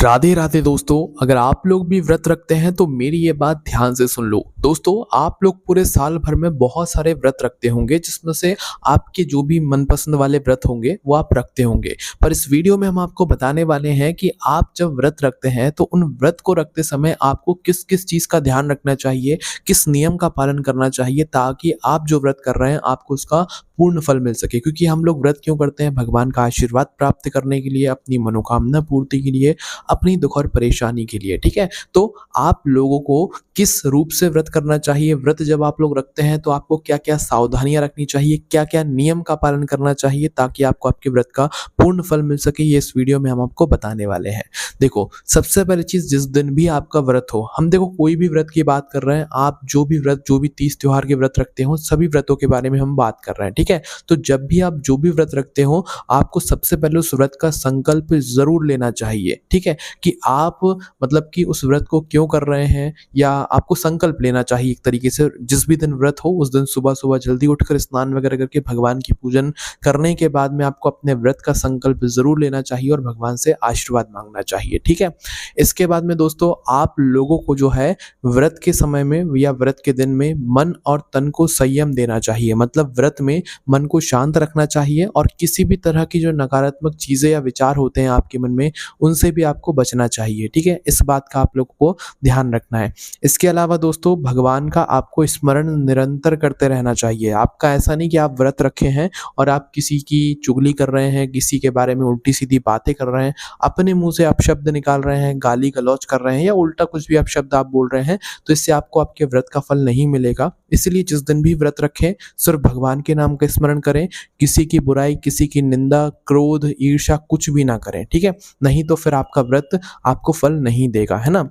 राधे राधे दोस्तों। अगर आप लोग भी व्रत रखते हैं तो मेरी ये बात ध्यान से सुन लो। दोस्तों, आप लोग पूरे साल भर में बहुत सारे व्रत रखते होंगे, जिसमें से आपके जो भी मनपसंद वाले व्रत होंगे वो आप रखते होंगे। पर इस वीडियो में हम आपको बताने वाले हैं कि आप जब व्रत रखते हैं तो उन व्रत को रखते समय आपको किस किस चीज़ का ध्यान रखना चाहिए, किस नियम का पालन करना चाहिए, ताकि आप जो व्रत कर रहे हैं आपको उसका पूर्ण फल मिल सके। क्योंकि हम लोग व्रत क्यों करते हैं? भगवान का आशीर्वाद प्राप्त करने के लिए, अपनी मनोकामना पूर्ति के लिए, अपनी दुख और परेशानी के लिए। ठीक है? तो आप लोगों को किस रूप से व्रत करना चाहिए, व्रत जब आप लोग रखते हैं तो आपको क्या-क्या सावधानियाँ रखनी चाहिए, क्या-क्या नियम का पालन करना चाहिए, ताकि आपको आपके व्रत का पूर्ण फल मिल सके, ये इस वीडियो में हम आपको बताने वाले हैं। देखो, सबसे पहली चीज़, जिस दिन भी आपका व्रत हो, हम देखो कोई भी व्रत की बात कर रहे हैं, आप जो भी व्रत, जो भी तीज त्योहार के व्रत रखते हो, सभी व्रतों के बारे में हम बात कर रहे हैं। ठीक है? तो जब भी आप जो भी व्रत रखते हो, आपको सबसे पहले उस व्रत का संकल्प ज़रूर लेना चाहिए। ठीक है? कि आप मतलब कि उस व्रत को क्यों कर रहे हैं, या आपको संकल्प लेना चाहिए एक तरीके से। जिस भी दिन व्रत हो उस दिन सुबह-सुबह जल्दी उठकर स्नान वगैरह करके भगवान की पूजन करने के बाद में आपको अपने व्रत का संकल्प ज़रूर लेना चाहिए और भगवान से आशीर्वाद माँगना चाहिए। ठीक है? इसके बाद में दोस्तों, आप लोगों को जो है व्रत के समय में या व्रत के दिन में मन और तन को संयम देना चाहिए। मतलब व्रत में मन को शांत रखना चाहिए और किसी भी तरह की जो नकारात्मक चीज़ें या विचार होते हैं आपके मन में, उनसे भी आपको बचना चाहिए। ठीक है? इस बात का आप लोगों को ध्यान रखना है। इसके अलावा दोस्तों, भगवान का आपको स्मरण निरंतर करते रहना चाहिए। आपका ऐसा नहीं कि आप व्रत रखे हैं और आप किसी की चुगली कर रहे हैं, किसी के बारे में उल्टी-सीधी बातें कर रहे हैं, अपने मुँह से आप शब्द निकाल रहे हैं, गाली-गलौच कर रहे हैं या उल्टा कुछ भी आप शब्द आप बोल रहे हैं, तो इससे आपको आपके व्रत का फल नहीं मिलेगा। इसलिए जिस दिन भी व्रत रखें, सिर्फ भगवान के नाम का स्मरण करें, किसी की बुराई, किसी की निंदा, क्रोध, ईर्ष्या कुछ भी ना करें। ठीक है? नहीं तो फिर आपका व्रत आपको फल नहीं देगा, है ना?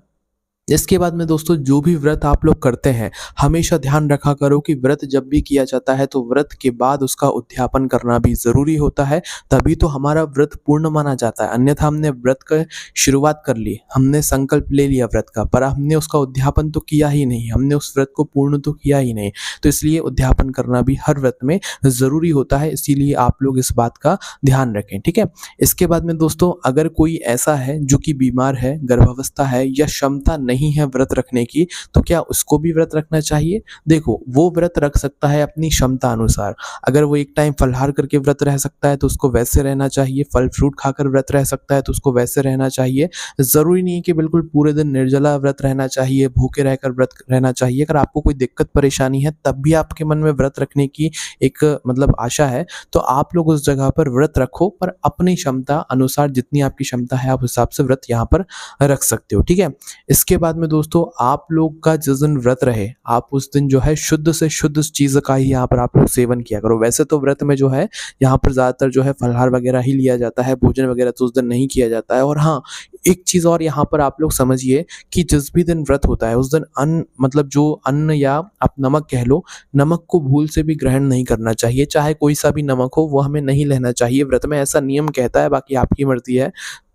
इसके बाद में दोस्तों, जो भी व्रत आप लोग करते हैं, हमेशा ध्यान रखा करो कि व्रत जब भी किया जाता है तो व्रत के बाद उसका उद्यापन करना भी ज़रूरी होता है, तभी तो हमारा व्रत पूर्ण माना जाता है। अन्यथा हमने व्रत का शुरुआत कर ली, हमने संकल्प ले लिया व्रत का, पर हमने उसका उद्यापन तो किया ही नहीं, हमने उस व्रत को पूर्ण तो किया ही नहीं। तो इसलिए उद्यापन करना भी हर व्रत में ज़रूरी होता है, इसीलिए आप लोग इस बात का ध्यान रखें। ठीक है? इसके बाद में दोस्तों, अगर कोई ऐसा है जो कि बीमार है, गर्भावस्था है या क्षमता नहीं है व्रत रखने की, तो क्या उसको भी व्रत रखना चाहिए? देखो, वो व्रत रख सकता है अपनी क्षमता अनुसार। अगर वो एक टाइम फलाहार करके व्रत रह सकता है तो उसको वैसे रहना चाहिए, फल फ्रूट खाकर व्रत रह सकता है तो उसको वैसे रहना चाहिए। ज़रूरी नहीं है कि बिल्कुल पूरे दिन निर्जला व्रत रहना चाहिए, भूखे रहकर व्रत रहना चाहिए। अगर आपको कोई दिक्कत परेशानी है, तब भी आपके मन में व्रत रखने की एक मतलब आशा है, तो आप लोग उस जगह पर व्रत रखो, पर अपनी क्षमता अनुसार, जितनी आपकी क्षमता है आप उस हिसाब से व्रत यहाँ पर रख सकते हो। ठीक है? इसके बाद में दोस्तों, आप लोग का जिस दिन व्रत रहे, आप उस दिन जो है शुद्ध से शुद्ध चीज़ का ही यहाँ पर आप लोग सेवन किया करो। वैसे तो व्रत में जो है यहाँ पर ज़्यादातर जो है फलाहार वगैरह ही लिया जाता है, भोजन वगैरह तो उस दिन नहीं किया जाता है। और हाँ, एक चीज़ और यहाँ पर आप लोग समझिए कि जिस भी दिन व्रत होता है उस दिन अन्न, मतलब जो अन्न या आप नमक कह लो, नमक को भूल से भी ग्रहण नहीं करना चाहिए। चाहे कोई सा भी नमक हो, वो हमें नहीं लेना चाहिए व्रत में, ऐसा नियम कहता है, बाकी आपकी मर्ज़ी है।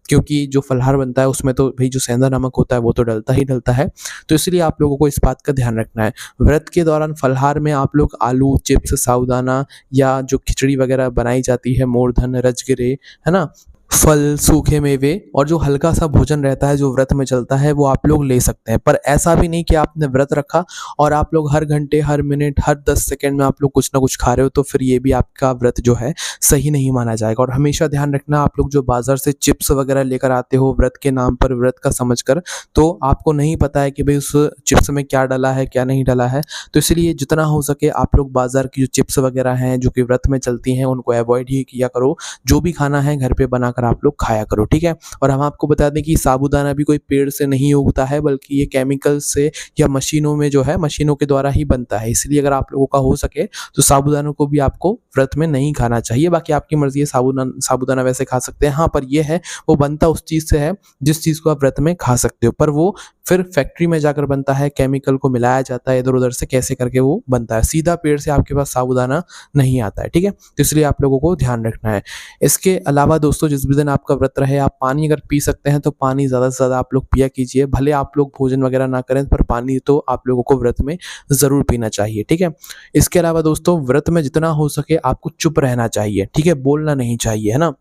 क्योंकि जो फलाहार बनता है उसमें तो भई जो सेंधा नमक होता है वो तो डलता ही डलता है। तो इसलिए आप लोगों को इस बात का ध्यान रखना है। व्रत के दौरान फलाहार में आप लोग आलू, चिप्स, साबूदाना या जो खिचड़ी वगैरह बनाई जाती है, मोरधन, रजगिरे, है ना? फल, सूखे मेवे और जो हल्का-सा भोजन रहता है जो व्रत में चलता है, वो आप लोग ले सकते हैं। पर ऐसा भी नहीं कि आपने व्रत रखा और आप लोग हर घंटे, हर मिनट, हर 10 सेकंड में आप लोग कुछ ना कुछ खा रहे हो, तो फिर ये भी आपका व्रत जो है सही नहीं माना जाएगा। और हमेशा ध्यान रखना, आप लोग जो बाज़ार से चिप्स वगैरह लेकर आते हो व्रत के नाम पर, व्रत का समझकर, तो आपको नहीं पता है कि भई उस चिप्स में क्या डला है, क्या नहीं डला है। तो इसलिए जितना हो सके आप लोग बाज़ार की जो चिप्स वगैरह हैं, जो कि व्रत में चलती हैं, उनको अवॉइड ही किया करो। जो भी खाना है घर पे बनाकर आप लोग खाया करो। ठीक है? और हम आपको बता दें कि साबूदाना भी कोई पेड़ से नहीं उगता है, बल्कि ये केमिकल से या मशीनों में जो है, मशीनों के द्वारा ही बनता है। इसलिए अगर आप लोगों का हो सके तो साबूदानों को भी आपको व्रत में नहीं खाना चाहिए। बाकी आपकी मर्ज़ी है, साबूदाना वैसे खा सकते हैं। हाँ, पर ये है, वो बनता उस चीज़ से है जिस चीज़ को आप व्रत में खा सकते हो, पर वो फिर फैक्ट्री में जाकर बनता है, केमिकल को मिलाया जाता है इधर-उधर से, कैसे करके वो बनता है। सीधा पेड़ से आपके पास साबूदाना नहीं आता है। ठीक है? तो इसलिए आप लोगों को ध्यान रखना है। इसके अलावा दोस्तों, जिस भी दिन आपका व्रत रहे, आप पानी अगर पी सकते हैं तो पानी ज़्यादा से ज़्यादा आप लोग पिया कीजिए। भले आप लोग भोजन वगैरह ना करें, पर पानी तो आप लोगों को व्रत में ज़रूर पीना चाहिए। ठीक है? इसके अलावा दोस्तों, व्रत में जितना हो सके आपको चुप रहना चाहिए। ठीक है? बोलना नहीं चाहिए, है ना?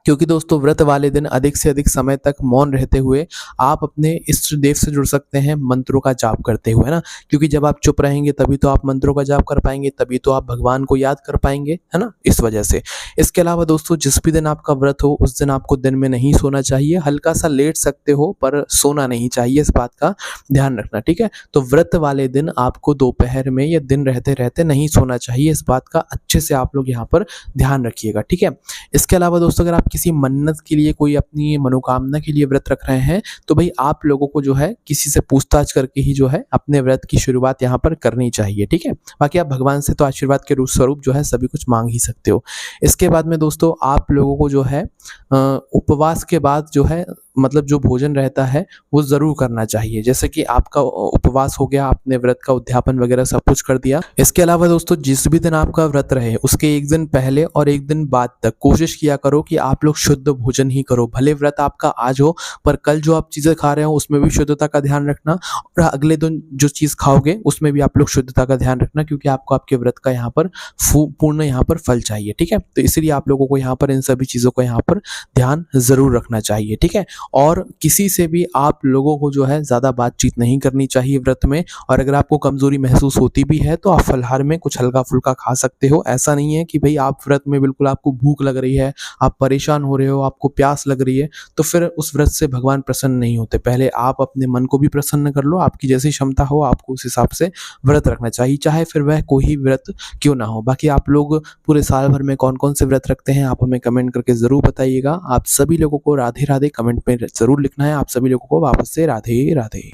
क्योंकि दोस्तों व्रत वाले दिन अधिक से अधिक समय तक मौन रहते हुए आप अपने इष्ट देव से जुड़ सकते हैं मंत्रों का जाप करते हुए, है ना? क्योंकि जब आप चुप रहेंगे तभी तो आप मंत्रों का जाप कर पाएँगे, तभी तो आप भगवान को याद कर पाएँगे, है ना? इस वजह से। इसके अलावा दोस्तों जिस भी दिन आपका व्रत हो उस दिन आपको दिन में नहीं सोना चाहिए, हल्का-सा लेट सकते हो पर सोना नहीं चाहिए, इस बात का ध्यान रखना, ठीक है? तो व्रत वाले दिन आपको दोपहर में या दिन रहते-रहते नहीं सोना चाहिए, इस बात का अच्छे से आप लोग यहाँ पर ध्यान रखिएगा, ठीक है? इसके अलावा दोस्तों अगर आप किसी मन्नत के लिए कोई अपनी मनोकामना के लिए व्रत रख रहे हैं, तो भई आप लोगों को जो है किसी से पूछताछ करके ही जो है अपने व्रत की शुरुआत यहाँ पर करनी चाहिए, ठीक है? बाकी आप भगवान से तो आशीर्वाद के स्वरूप जो है सभी कुछ माँग ही सकते हो। इसके बाद में दोस्तों आप लोगों को जो है उपवास के बाद जो है मतलब जो भोजन रहता है वो ज़रूर करना चाहिए। जैसे कि आपका उपवास हो गया, आपने व्रत का उद्यापन वगैरह सब कुछ कर दिया। इसके अलावा दोस्तों जिस भी दिन आपका व्रत रहे उसके 1 दिन पहले और 1 दिन बाद तक कोशिश किया करो कि आप लोग शुद्ध भोजन ही करो। भले व्रत आपका आज हो पर कल जो आप चीज़ें खा रहे हो उसमें भी शुद्धता का ध्यान रखना और अगले दिन जो चीज़ खाओगे उसमें भी आप लोग शुद्धता का ध्यान रखना, क्योंकि आपको आपके व्रत का यहाँ पर पूर्ण यहाँ पर फल चाहिए, ठीक है? तो इसीलिए आप लोगों को यहाँ पर इन सभी चीज़ों का यहाँ पर ध्यान ज़रूर रखना चाहिए, ठीक है? और किसी से भी आप लोगों को जो है ज़्यादा बातचीत नहीं करनी चाहिए व्रत में, और अगर आपको कमज़ोरी महसूस होती भी है तो आप फलाहार में कुछ हल्का-फुल्का खा सकते हो। ऐसा नहीं है कि भई आप व्रत में बिल्कुल आपको भूख लग रही है, आप परेशान हो रहे हो, आपको प्यास लग रही है, तो फिर उस व्रत से भगवान प्रसन्न नहीं होते। पहले आप अपने मन को भी प्रसन्न कर लो, आपकी जैसी क्षमता हो आपको उस हिसाब से व्रत रखना चाहिए, चाहे फिर वह कोई व्रत क्यों ना हो। बाकी आप लोग पूरे साल भर में कौन-कौन से व्रत रखते हैं आप हमें कमेंट करके ज़रूर बताइएगा। आप सभी लोगों को राधे-राधे कमेंट में ज़रूर लिखना है। आप सभी लोगों को वापस से राधे-राधे।